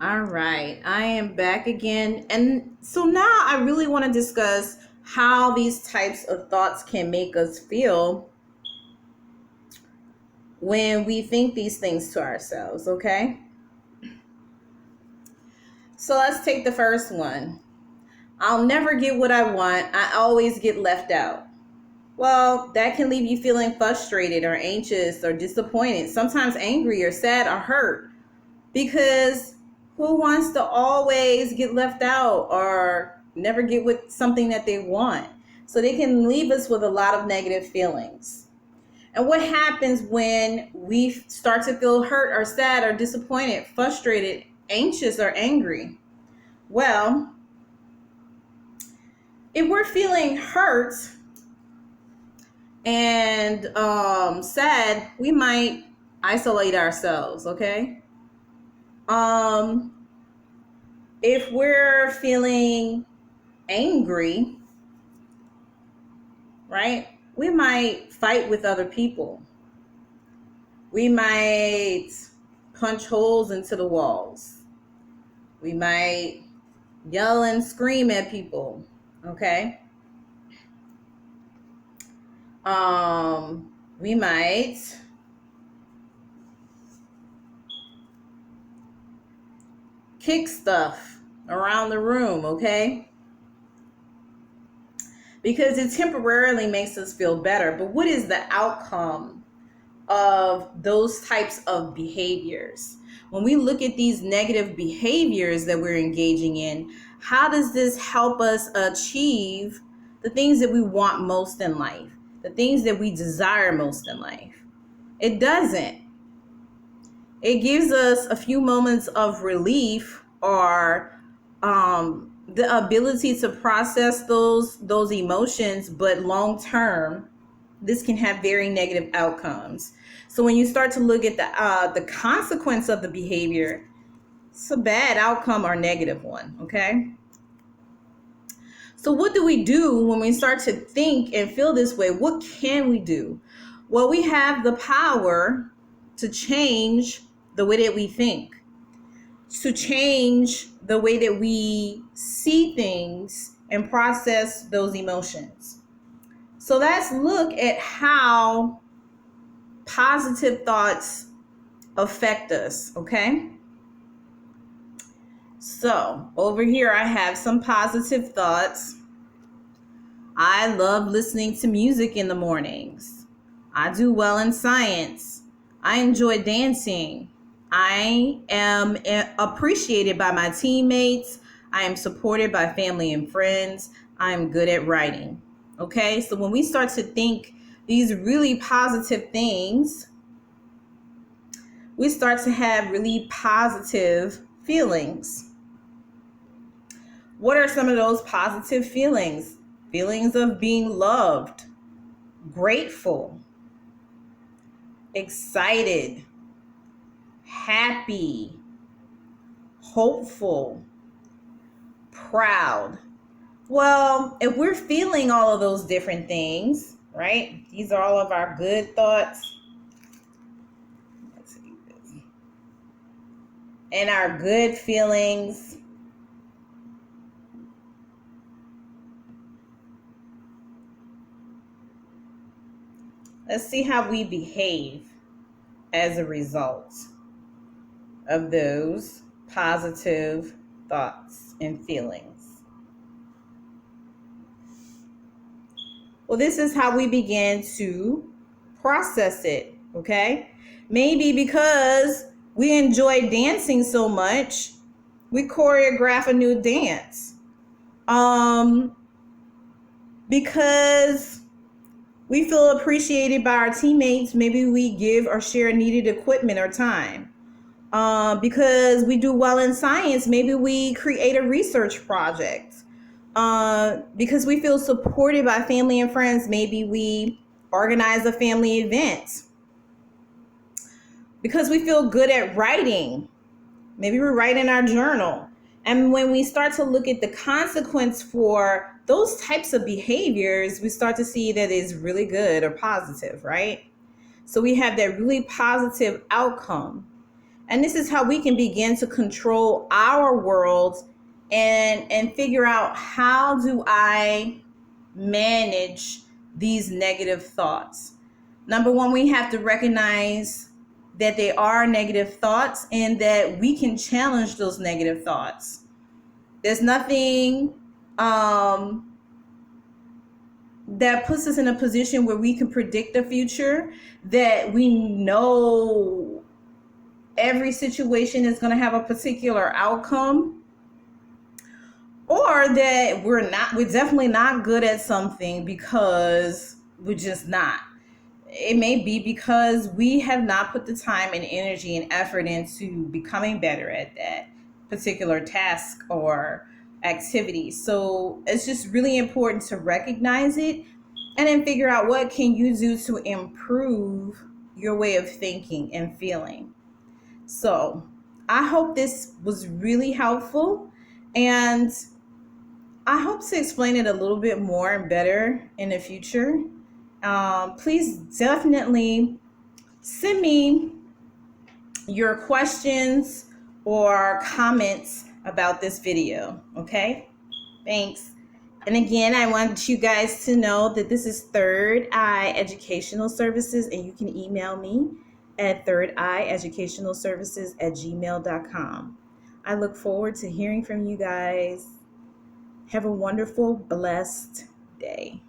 All right, I am back again. And so now I really want to discuss how these types of thoughts can make us feel when we think these things to ourselves, okay? So let's take the first one. I'll never get what I want. I always get left out. Well, that can leave you feeling frustrated or anxious or disappointed, sometimes angry or sad or hurt. Because who wants to always get left out or never get with something that they want? So they can leave us with a lot of negative feelings. And what happens when we start to feel hurt or sad or disappointed, frustrated, anxious, or angry? Well, if we're feeling hurt and sad, we might isolate ourselves, okay? Um, if we're feeling angry, right, we might fight with other people. We might punch holes into the walls. We might yell and scream at people, okay? We might kick stuff around the room, okay? Because it temporarily makes us feel better. But what is the outcome of those types of behaviors? When we look at these negative behaviors that we're engaging in, how does this help us achieve the things that we want most in life, the things that we desire most in life? It doesn't. It gives us a few moments of relief or the ability to process those emotions, but long term, this can have very negative outcomes. So when you start to look at the consequence of the behavior, it's a bad outcome or negative one. Okay. So what do we do when we start to think and feel this way? What can we do? Well, we have the power to change the way that we think, to change the way that we see things and process those emotions. So let's look at how positive thoughts affect us, okay? So over here, I have some positive thoughts. I love listening to music in the mornings. I do well in science. I enjoy dancing. I am appreciated by my teammates. I am supported by family and friends. I am good at writing. Okay, so when we start to think these really positive things, we start to have really positive feelings. What are some of those positive feelings? Feelings of being loved, grateful, excited, happy, hopeful, proud. Well, if we're feeling all of those different things, right? These are all of our good thoughts. Let's see this. And our good feelings. Let's see how we behave as a result of those positive thoughts and feelings. Well, this is how we begin to process it, okay? Maybe because we enjoy dancing so much, we choreograph a new dance. Because we feel appreciated by our teammates, maybe we give or share needed equipment or time. Because we do well in science, maybe we create a research project. Because we feel supported by family and friends, maybe we organize a family event. Because we feel good at writing, maybe we write in our journal. And when we start to look at the consequence for those types of behaviors, we start to see that it's really good or positive, right? So we have that really positive outcome. And this is how we can begin to control our world and figure out, how do I manage these negative thoughts? Number one, we have to recognize that they are negative thoughts and that we can challenge those negative thoughts. There's nothing that puts us in a position where we can predict the future, that we know every situation is going to have a particular outcome, or that we're definitely not good at something because we're just not. It may be because we have not put the time and energy and effort into becoming better at that particular task or activity. So it's just really important to recognize it and then figure out, what can you do to improve your way of thinking and feeling. So I hope this was really helpful, and I hope to explain it a little bit more and better in the future. Please definitely send me your questions or comments about this video. Okay? Thanks. And again, I want you guys to know that this is Third Eye Educational Services, and you can email me at thirdeyeeducationalservices@gmail.com. I look forward to hearing from you guys. Have a wonderful, blessed day.